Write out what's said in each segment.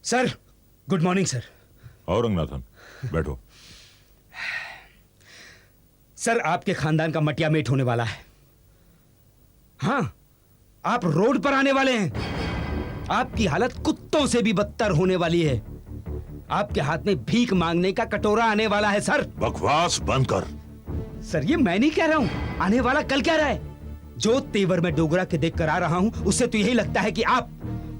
Sir, good morning sir. और रंगनाथन, बैठो। Sir, आपके खानदान का मटिया मेट होने वाला है। हाँ, आप रोड पर आने वाले हैं। आपकी हालत कुत्तों से भी बदतर होने वाली है। आपके हाथ में भीख मांगने का कटोरा आने वाला है सर। बकवास बंद कर। सर, ये मैं नहीं कह रहा हूं, आने वाला कल कह रहा है। जो तेवर मैं डोगरा के देख कर आ रहा हूं, उससे तो यही लगता है कि आप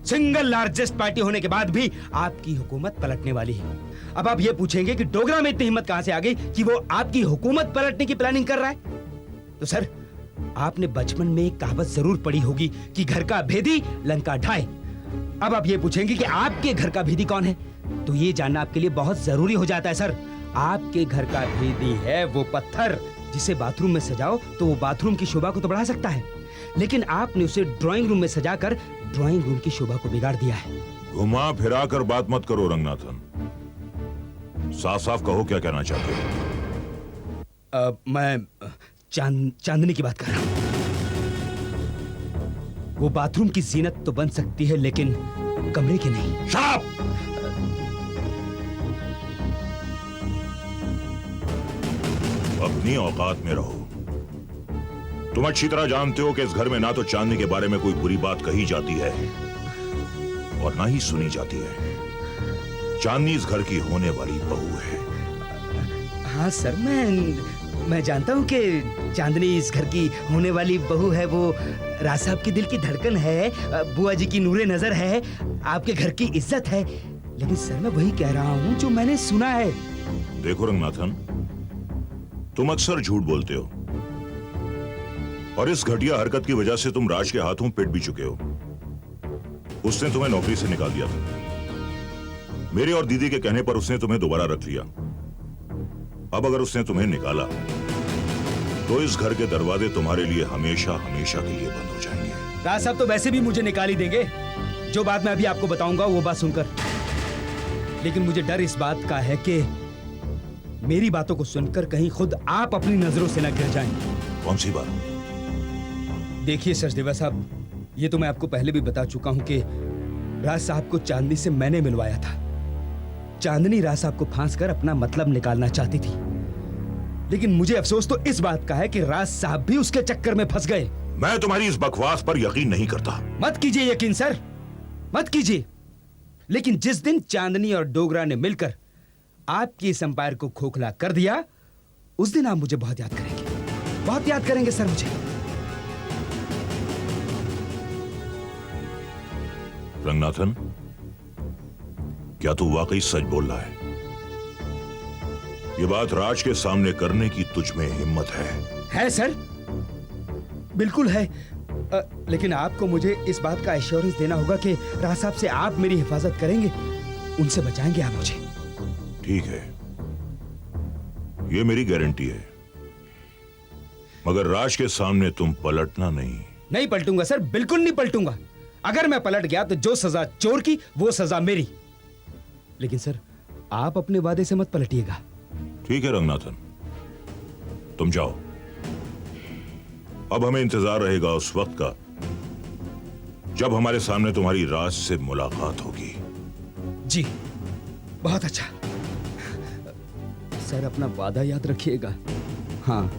सिंगल लार्जेस्ट पार्टी होने के बाद भी आपकी हुकूमत पलटने वाली है। अब आप ये पूछेंगे कि डोगरा में इतनी हिम्मत कहां से आ गई कि वो आपकी हुकूमत पलटने की प्लानिंग कर रहा है। तो सर, आपने बचपन में एक कहावत जरूर पढ़ी होगी कि घर का भेदी लंका ढाए। अब आप ये पूछेंगे कि आपके घर का भेदी कौन है, तो ये जानना आपके लिए बहुत जरूरी हो जाता है सर। आपके घर का भेदी है वो पत्थर जिसे बाथरूम में सजाओ तो वो बाथरूम की शोभा को तो बढ़ा सकता है, लेकिन आपने उसे ड्राइंग रूम में सजाकर ड्राइंग रूम की शोभा को बिगाड़ दिया है। घुमा फिरा कर बात मत करो रंगनाथन, साफ साफ कहो क्या कहना चाहते हो। मैं चांदनी की बात कर रहा हूं। वो बाथरूम की जीनत तो बन सकती है लेकिन कमरे की नहीं। Shut up! अपनी औकात में रहो। तुम अच्छी तरह जानते हो कि इस घर में ना तो चांदनी के बारे में कोई बुरी बात कही जाती है और ना ही सुनी जाती है। चांदनी इस घर की होने वाली बहू है। हाँ सर, मैं जानता हूँ कि चांदनी इस घर की होने वाली बहू है। वो राज साहब के दिल की धड़कन है, बुआ जी की नूरे नजर है, आपके घर की इज्जत है। लेकिन सर, मैं वही कह रहा हूँ जो मैंने सुना है। देखो रंगनाथन, तुम अक्सर झूठ बोलते हो और इस घटिया हरकत की वजह से तुम राज के हाथों पिट भी चुके हो। उसने तुम्हें नौकरी से निकाल दिया था। मेरे और दीदी के कहने पर उसने तुम्हें दोबारा रख लिया। अब अगर उसने तुम्हें निकाला तो इस घर के दरवाजे तुम्हारे लिए हमेशा हमेशा के लिए बंद हो जाएंगे। राज साहब तो वैसे भी मुझे निकाल ही देंगे, जो बात मैं अभी आपको बताऊंगा वो बात सुनकर। लेकिन मुझे डर इस बात का है कि मेरी बातों को सुनकर कहीं खुद आप अपनी नजरों से न गिर जाएं। कौन सी बात? देखिए सचदेवा साहब, ये तो मैं आपको पहले भी बता चुका हूं कि राज साहब को चांदनी से मैंने मिलवाया था। चांदनी राज साहब को फांस कर अपना मतलब निकालना चाहती थी, लेकिन मुझे अफसोस तो इस बात का है कि राज साहब भी उसके चक्कर में फंस गए। मैं तुम्हारी इस बकवास पर यकीन नहीं करता। मत कीजिए यकीन सर, मत कीजिए। लेकिन जिस दिन चांदनी और डोगरा ने मिलकर आपकी इस एम्पायर को खोखला कर दिया, उस दिन आप मुझे बहुत याद करेंगे, बहुत याद करेंगे सर मुझे। रंगनाथन, क्या तू वाकई सच बोल रहा है? ये बात राज के सामने करने की तुझ में हिम्मत है? है सर, बिल्कुल है। लेकिन आपको मुझे इस बात का एश्योरेंस देना होगा कि राज साहब से आप मेरी हिफाजत करेंगे, उनसे बचाएंगे आप मुझे। ठीक है, ये मेरी गारंटी है, मगर राज के सामने तुम पलटना नहीं। नहीं पलटूंगा सर, बिल्कुल नहीं पलटूंगा। अगर मैं पलट गया तो जो सजा चोर की वो सजा मेरी। लेकिन सर, आप अपने वादे से मत पलटिएगा। ठीक है रंगनाथन, तुम जाओ। अब हमें इंतजार रहेगा उस वक्त का जब हमारे सामने तुम्हारी राज से मुलाकात होगी। जी, बहुत अच्छा। सर, अपना वादा याद रखिएगा। हाँ।